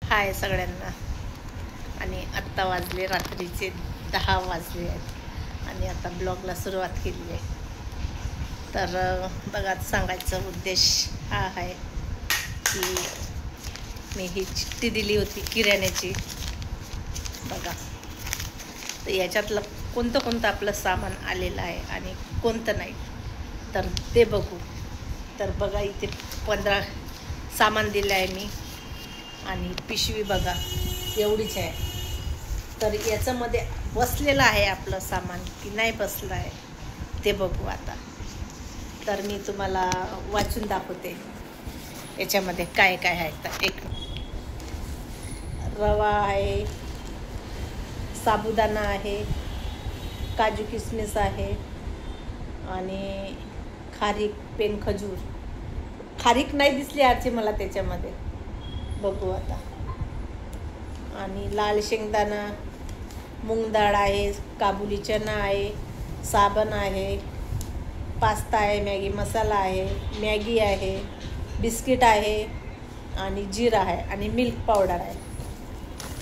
हाय सगळ्यांना. आणि आत्ता वाजले रात्रीचे 10 वाजले आहेत आणि आता ब्लॉगला सुरुवात केली आहे. तर बघा, सांगायचा उद्देश हा आहे की मी ही चिठ्ठी दिली होती किराण्याची. बघा, तर याच्यातलं कोणतं कोणतं आपलं सामान आलेलं आहे आणि कोणतं नाही, तर ते बघू. तर बघा, इथे 15 सामान दिलं आहे मी आणि पिशवी बघा एवढीच आहे. तर याच्यामध्ये बसलेलं आहे आपलं सामान की नाही बसलं आहे ते बघू आता. तर मी तुम्हाला वाचून दाखवते याच्यामध्ये काय काय आहे. तर एक रवा आहे, साबुदाणा आहे, काजू किसमिस आहे आणि खारीक, पेन खजूर. खारीक नाही दिसली आजची मला त्याच्यामध्ये, बघू आता. आणि लाल शेंगदाणा, मूग डाळ आहे, काबुली चना आहे, साबण आहे, पास्ता आहे, मॅगी मसाला आहे, मॅगी आहे, बिस्किट आहे आणि जिरा आहे आणि मिल्क पावडर आहे.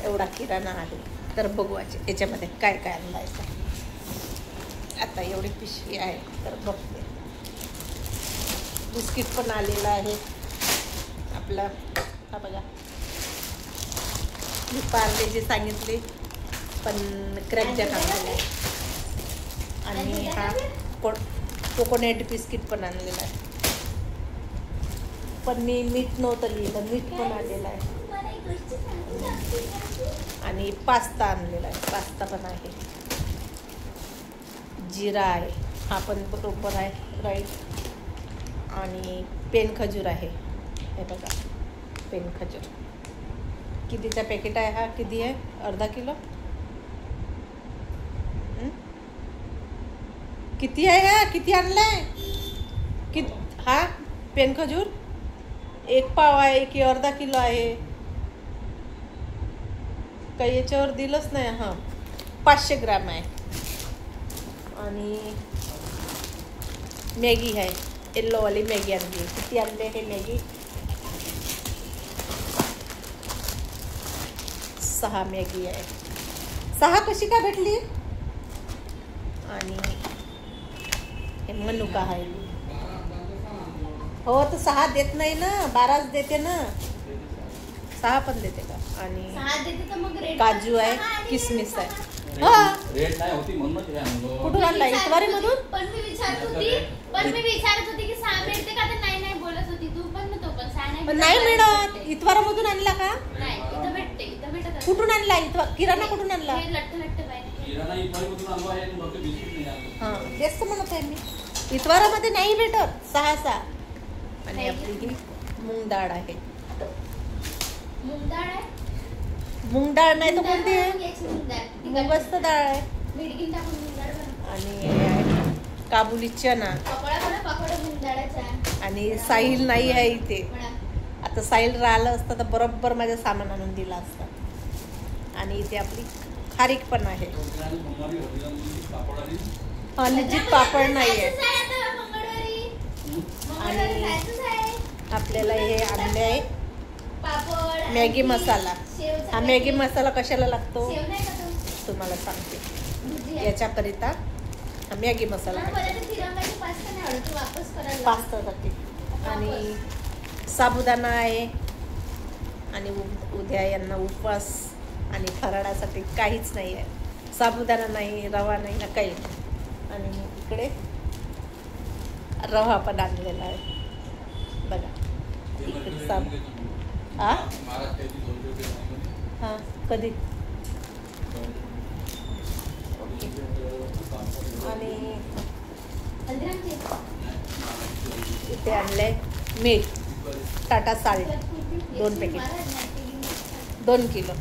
एवढा किराणा आहे. तर बघू याच्यामध्ये काय काय आणलायचं. आता एवढी पिशवी आहे तर बघते. बिस्किट पण आलेलं आहे आपलं. हा बघा, मी पार्ले जे सांगितले पण क्रॅकजॅक आणलेला आहे. आणि हा कोकोनट बिस्किट पण आणलेला आहे. पण मी मीठ नव्हतं लिहिलं, मीठ पण आलेलं आहे. आणि पास्ता आणलेला आहे, पास्ता पण आहे. जिरा आहे, हा पण बरोबर आहे, राईट. आणि पेन खजूर आहे, हे बघा पेन खजूर. कितीचा पॅकेट आहे हा? किती आहे? अर्धा किलो. किती आहे हा? किती आणलाय? हा पेन खजूर 1 पाव आहे की अर्धा किलो आहे? काही याच्यावर दिलंच नाही. हां, 500 ग्राम आहे. आणि मॅगी आहे, येल्लोवाली मॅगी आणली. किती आणले हे मॅगी? 6 मॅगी आहे. 6 कशी का भेटली? आणि हे मनुका आहे. हो, तर 6 देत नाही ना, 12च देते ना. 6 पण देते का? आणि काजू आहे, किसमिस आहे. कुठून आणला? इतवारी मधून. पण मी विचारत होती की 6 मिळते का? तर नाही बोलत होती तू. पण तो पण 6 नाही मिळत. इतवारा मधून आणला का? नाही, इथं भेटते, इथं भेटत. कुठून आणला? किराणा कुठून आणला? हे लट्ट किराणा इतवारी मधून आणला आहे. फक्त बिस्किट नाही आणलं. हां, तेच तर म्हणत आहे मी. इतवारामध्ये नाही भेटत 6. आणि आपली ही मूग डाळ आहे. मूग डाळ आहे. मूग डाळ नाही तर कोणती आहे? मूगच तर डाळ आहे. मिडगिन टाकून मूग डाळ बनव. आणि हे आहे काबुली चना. पकोडा मूग डाळाचा. आणि साहिल नाही आहे इथे. आता साहिल राहिलं असतं तर बरोबर माझं सामान आणून दिलं असतं. आणि इथे आपली खारीक पण आहे. निश्चित पापड नाही आहे. आणि आपल्याला हे आणले आहे मॅगी मसाला. हा मॅगी मसाला कशाला लागतो तुम्हाला सांगते. याच्याकरिता हा मॅगी मसाला पास्तासाठी. आणि साबुदाणा आहे. आणि उद्या यांना उपवास आणि फराळासाठी काहीच नाही आहे. साबुदाणा नाही, रवा नाही ना, काही नाही. आणि इकडे रवा पण आणलेला आहे बघा. इकडे हां, कधी? ओके. आणि इथे आणलंय मीठ, टाटा साल्ट 2 पॅकेट, 2 किलो.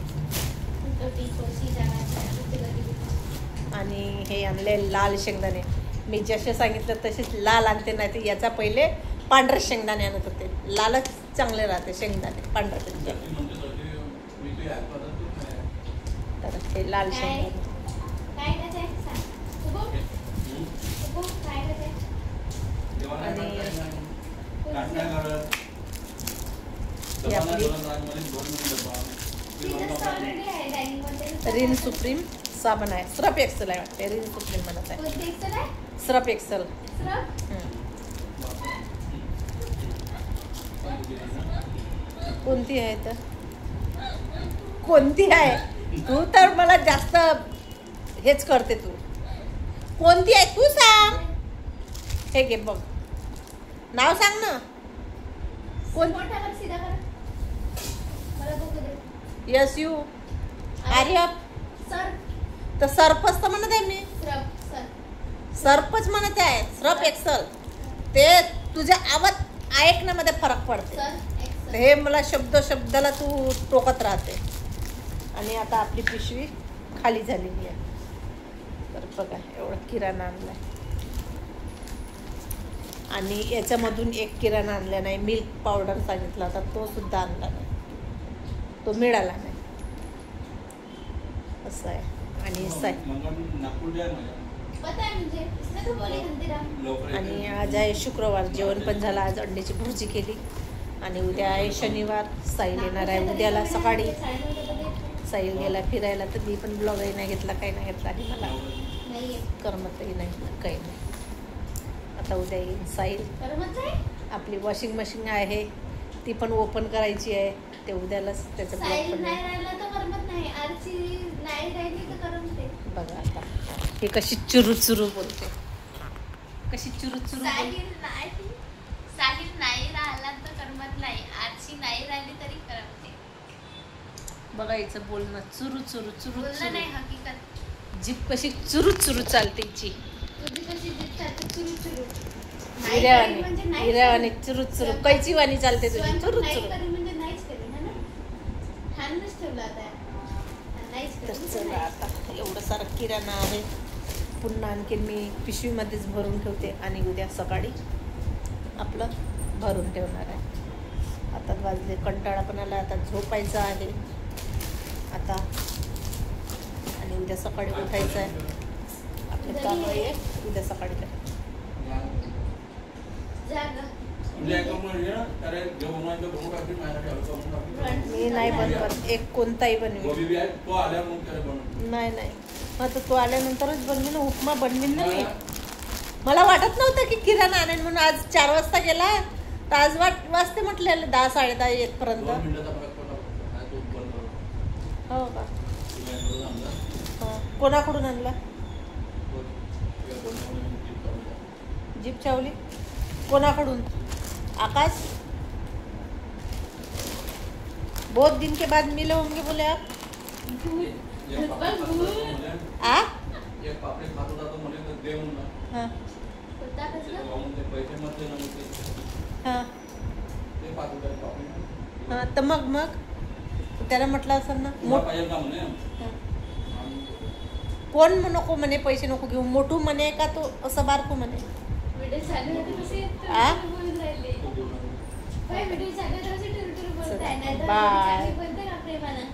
आणि हे आणले लाल शेंगदाणे. मी जसे सांगितलं तसेच लाल आणते, नाही तर याचा पहिले पांढरे शेंगदाणे आणत होते. लालच चांगले राहते शेंगदाणे पांढऱ्यापेक्षा. तर हे लाल शेंगदाणे. आणि आपली तिथं ऑलरेडी आहे डायनिंग मध्ये. रिन सुप्रीम साबण आहे. सरफ एक्सेल आहे वाटते. रिन सुप्रीम म्हणत आहे. कोणती एक्सेल आहे? Surf Excel. सरफ? कोणती आहे तर कोणती आहे? तू तर मला जास्त हेच करते. तू कोणती आहे तू सांग. हे घे बघ, नाव सांग ना. कोण? मोठा कर, सीधा कर. मला बघू दे. Yes you are. सर तर सर्फच तर म्हणत आहे मी. Surf sir. सर्फच म्हणत आहे. Surf Excel. ते तुझ्या आवाज ऐकण्यामध्ये फरक पडते. Surf Excel. हे मला शब्दाला तू टोकत राहते. आणि आता आपली पिशवी खाली झालेली आहे. तर बघा एवढं किराणा आणलाय. आणि याच्यामधून एक किराणा आणला नाही. मिल्क पावडर सांगितला होता, तो सुद्धा आणला नाही. तो मिळाला नाही. असं आहे. आणि पता है मुझे, इसने तो बोले हल्दीराम. आणि आज आहे शुक्रवार. जेवण पण झालं. आज अंड्याची भुर्जी केली. आणि उद्या आहे शनिवार. साईल येणार आहे उद्याला सकाळी. साईल गेला फिरायला, तर मी पण ब्लॉगही नाही घेतला, काही नाही घेतला. आणि मला करमतही नाही, काही नाही. आता उद्या येईन साईल. करमत आहे? आपली वॉशिंग मशीन आहे, ती पण ओपन करायची आहे. ते उद्यालाच त्याचं ब्लॉग साईल पण नाही राहिला तर करमत नाही. आरची नाही राहिली तर करमते. बघा आता हे कशी चुरू चुरू बोलते. कशी चुरू चुरू बोलते. साहिल नाही राहिला तर करमत नाही. आरची नाही राहिली तरी करमते. बघा हिचं बोलणं चुरू चुरू चुरू बोलणं नाही, चुरू. हकीकत. जीभ कशी चुरू चुरू चालते हिची. तुझी कशी जिद्द चालते, चुरू चुरू. नाही हिऱ्यावानी करी म्हणजे नाहीच हिऱ्यावानी करी. चुरू चुरू कैची वाणी चालते तुझी. स्वयंपाक चुरू नाही चुरू. करी म्हणजे नाहीच करी, है ना? ठाणच ठेवलं आता. नाहीच तर करी. चला आता एवढं सारं किराणा आहे. पुन्हा आणखीन मी पिशवीमध्येच भरून ठेवते. आणि उद्या सकाळी आपलं भरून ठेवणार आहे. आता वाजले, कंटाळा पण आला. आता झोपायचं आहे आता. आणि उद्या सकाळी उठायचं आहे. आपले काम आहे उद्या सकाळी करायचं. जा गं. मी नाही बनवत. एक कोणताही बनवी. नाही नाही, मग तो आल्यानंतरच बनवीन ना. उपमा बनवीन ना मी. मला वाटत नव्हतं की किराणा आणेन म्हणून. आज 4 वाजता गेला तर आज वाजते म्हटलेलं 10 10:30 येतपर्यंत. हो का? कोणाकडून आणला? जीप चावली कोणाकडून? आकाश. बहुत दिन के बाद मिले होंगे बोले आप. आ? हाँ. कुत्ता कसलं? हाँ. हाँ तर मग त्याला म्हटलं असं ना. कोण नको म्हणे पैसे नको घेऊ. मोठू म्हणे का तो असं बारकू म्हणे. व्हिडिओ चालू होते कसे आ? बोलून राहिले. व्हिडिओ चालू होते कसे टुरटुर बोलताय. नाही तर बाय. चांगली बोलते का प्रेमानं.